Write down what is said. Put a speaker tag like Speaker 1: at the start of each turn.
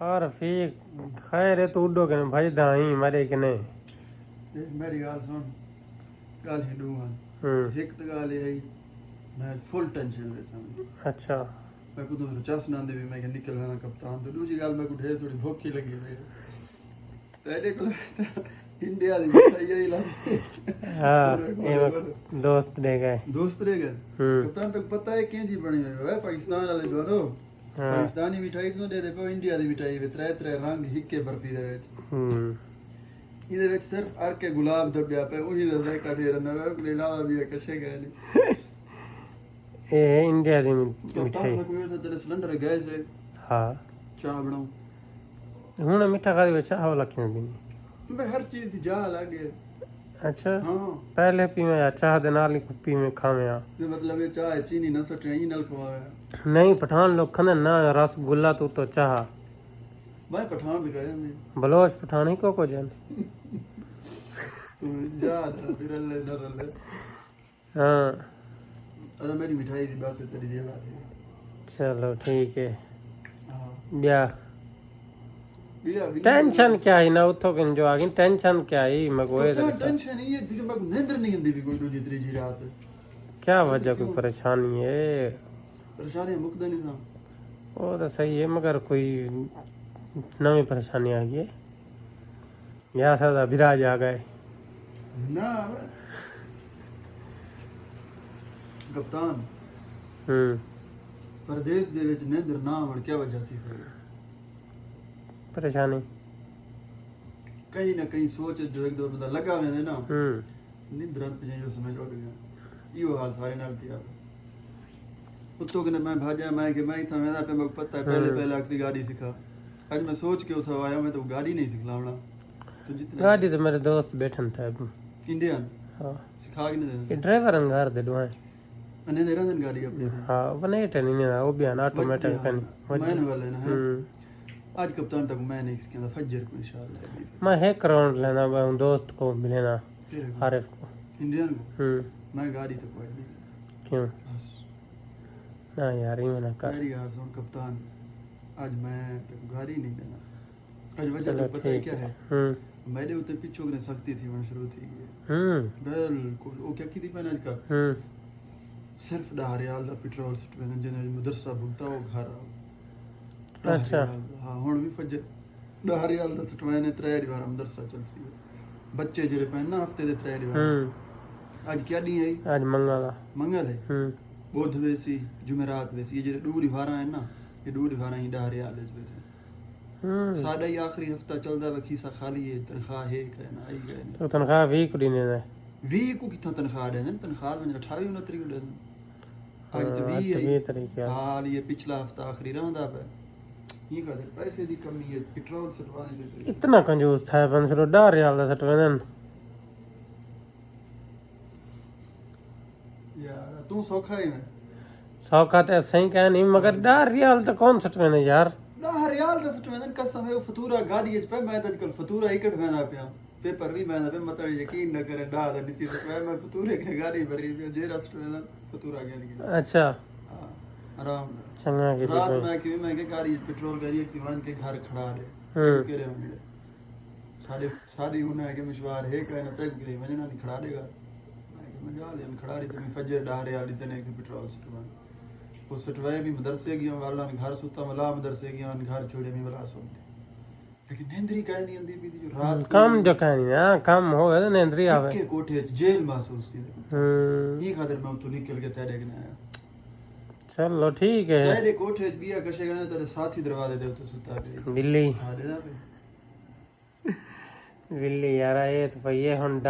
Speaker 1: हाँ रफीक खैर है तू उडो कने भाई दाई मरे कने
Speaker 2: मेरी गाल सुन गाल ही दूंगा एक तो गाल है मैं फुल टेंशन लेता हूं
Speaker 1: अच्छा
Speaker 2: मैं को तो चस ना दे भी मैं निकल गया कप्तान तो दूसरी गाल मैं को ढेर थोड़ी भूख ही लगी है तेरे को इंडिया दी मिठाई यही लाती
Speaker 1: हाँ ये दोस्त ले गए
Speaker 2: कप्तान तक पता है क्या जी बनी हुई है पाकिस्तान वाले दोनों पाकिस्तानी मिठाई तो दे दे पर इंडिया दी मिठाई वे त्रै त्रै रंग हिक्के बर्फी दे विच ਇਹਦੇ ਵਿੱਚ ਸਿਰਫ ਅਰ ਕੇ ਗੁਲਾਬ ਦੱਬਿਆ ਪਿਆ ਉਹੀ ਦਾ ਜ਼ਾਇਕਾ ਢੇਰ ਅੰਦਰ ਹੈ ਕੋਈ ਲਾਵਾ ਵੀ ਹੈ ਕਸ਼ੇ ਗਏ ਨਹੀਂ
Speaker 1: ਇਹ ਇੰਡੀਆ ਦੀ
Speaker 2: ਮਿਠਾਈ
Speaker 1: ਮਿਠਾਈ
Speaker 2: ਕੋਈ ਹੋਰ ਤੇ ਸਿਲੰਡਰ ਗੈਸ ਹੈ
Speaker 1: ਹਾਂ
Speaker 2: ਚਾਹ ਬਣਾਉ
Speaker 1: ਹੁਣ ਮਿੱਠਾ ਖਾ ਵਿੱਚ ਚਾਹ ਵਾਲਾ ਕਿਉਂ ਵੀ
Speaker 2: ਮੈਂ ਹਰ ਚੀਜ਼ ਦੀ ਜਾ ਲੱਗੇ
Speaker 1: ਅੱਛਾ
Speaker 2: ਹਾਂ
Speaker 1: ਪਹਿਲੇ ਪੀਵੇਂ ਆ ਚਾਹ ਦੇ ਨਾਲ ਹੀ ਪੀਵੇਂ ਖਾਵੇਂ ਆ
Speaker 2: ਇਹ ਮਤਲਬ ਇਹ ਚਾਹ ਚੀਨੀ ਨਾ ਸਟਿਆ ਹੀ ਨਾਲ ਖਵਾਇਆ
Speaker 1: ਨਹੀਂ ਪਠਾਨ ਲੋਕ ਖਾਂਦੇ ਨਾ ਰਸਗੁੱਲਾ ਤੋਂ ਚਾਹ
Speaker 2: मैं पठान दिखाया मैं
Speaker 1: बलोच पठान ही को जन
Speaker 2: तू जा फिर ले न रले
Speaker 1: हाँ
Speaker 2: अरे मेरी मिठाई दी बस तेरी जेब आ रही
Speaker 1: चलो ठीक है
Speaker 2: हां
Speaker 1: ब्या टेंशन क्या है ना उठो किन जो आगे टेंशन क्या है मैं कोई
Speaker 2: टेंशन ये दिल में नींद नहीं आंदी भी कोई दूसरी तीसरी रात
Speaker 1: क्या वजह कोई परेशानी है
Speaker 2: परेशानी मुकदा नहीं था
Speaker 1: वो तो सही है मगर कोई नवी परेशानी आ गई है यहाँ सादा विराज आ गए
Speaker 2: ना कप्तान परदेश दे विच नींदर ना आवन क्या वजह थी सर
Speaker 1: परेशानी
Speaker 2: कहीं ना कहीं सोच जो एक दो बंदा लगा वेंदे ना नींदर पे जो समझ उड़ गया यो हाल सारे नाल थी उत्तो के मैं भाजा मैं कि मैं था मेरा पे मग पता है पहले अक्सी गाड़ी सिखा आज मैं सोच के उठा आया मैं तो गाड़ी नहीं सिखलावना तो जितने
Speaker 1: गाड़ी तो मेरे दोस्त बैठन था
Speaker 2: इंडियन
Speaker 1: हां
Speaker 2: सिखा के नहीं
Speaker 1: ये ड्राइवर अंगार दे दुआएं
Speaker 2: अने दे रंदन गाड़ी अपनी
Speaker 1: हां वने टनी नहीं वो भी ऑटोमेटिक कनी
Speaker 2: मैन वाले ना है आज कप्तान तक मैं नहीं इसके अंदर फज्जर को इंशाल्लाह
Speaker 1: मैं है राउंड लेना मैं दोस्त को मिलना आरिफ को
Speaker 2: इंडियन को मैं गाड़ी तक बैठ नहीं
Speaker 1: क्यों
Speaker 2: बस
Speaker 1: ना यार ये ना कर
Speaker 2: मेरी यार सुन कप्तान आज मैं तो गाड़ी नहीं देना आज वजह तो पता है क्या है मेरे उते पिछो ने सख्ती थी वण शुरू थी गई बिल्कुल वो क्या की थी मैंने आज का सिर्फ 10 रियाल दा पेट्रोल सिट में जिने मदरसा भुगता वो घर आओ
Speaker 1: अच्छा
Speaker 2: हां हुन भी फजर 10 रियाल दा सिट मैंने 3 बार मदरसा चलसी बच्चे जेरे पे ना हफ्ते दे 3 बार आज क्या दी है
Speaker 1: आज मंगल है
Speaker 2: बुध वेसी जुमेरात वेसी ये जेरे दूरी वारा है ना ये दूर वारा ही 10 रियाल वैसे साडा ही आखिरी हफ्ता चलदा वे खीसा खाली है तनख्वाह है कहना आई गए
Speaker 1: तो तनख्वाह भी को देने है
Speaker 2: 20 को कितना तनख्वाह देन तनख्वाह में 28 29 को देन आज तो 20 है
Speaker 1: ये तरीके
Speaker 2: हाल ये पिछला हफ्ता आखिरी रहंदा पे ये का पैसे दी कमी है पेट्रोल सटवाने से
Speaker 1: इतना कंजूस था बंसरो 10 रियाल दा सटवेन
Speaker 2: यार तू सौखा है
Speaker 1: सौखा तो सही कह नहीं मगर 10 रियाल तो कौन सटवेन यार
Speaker 2: 10 रियाल दा सटवेन कसम है फतूरा गाड़ी पे मैं तो कल फतूरा इकट वेना पिया पेपर भी मैं पे मत यकीन न करे डा दा निसी से मैं फतूरे की गाड़ी भरी पे जे रस्टवेन फतूरा गया अच्छा हां आराम
Speaker 1: चंगा की
Speaker 2: रात में कि मैं के गाड़ी पेट्रोल गाड़ी एक सिवान के घर खड़ा रहे केरे मिले सारी होना है कि मशवार है कहना तक गिरे वजना नहीं खड़ा देगा मैं जा लेन खड़ा रही तो फजर 10 रियाल इतने एक पेट्रोल सटवा वो सटवाए भी मदरसे गया वाला घर सुता मला मदरसे गया घर छोड़े भी वाला सोते लेकिन नेंद्री काहे नहीं आंदी भी जो रात
Speaker 1: काम जो काहे नहीं हां काम होवे तो नेंद्री आवे
Speaker 2: के कोठे जेल महसूस थी ये खातिर मैं तो निकल के तेरे के आया
Speaker 1: चलो ठीक है
Speaker 2: तेरे कोठे बिया कशेगा ना तेरे साथी दरवाजे दे तो सुता पे
Speaker 1: बिल्ली
Speaker 2: हां दे ना पे
Speaker 1: बिल्ली यार ये तो भई ये हुन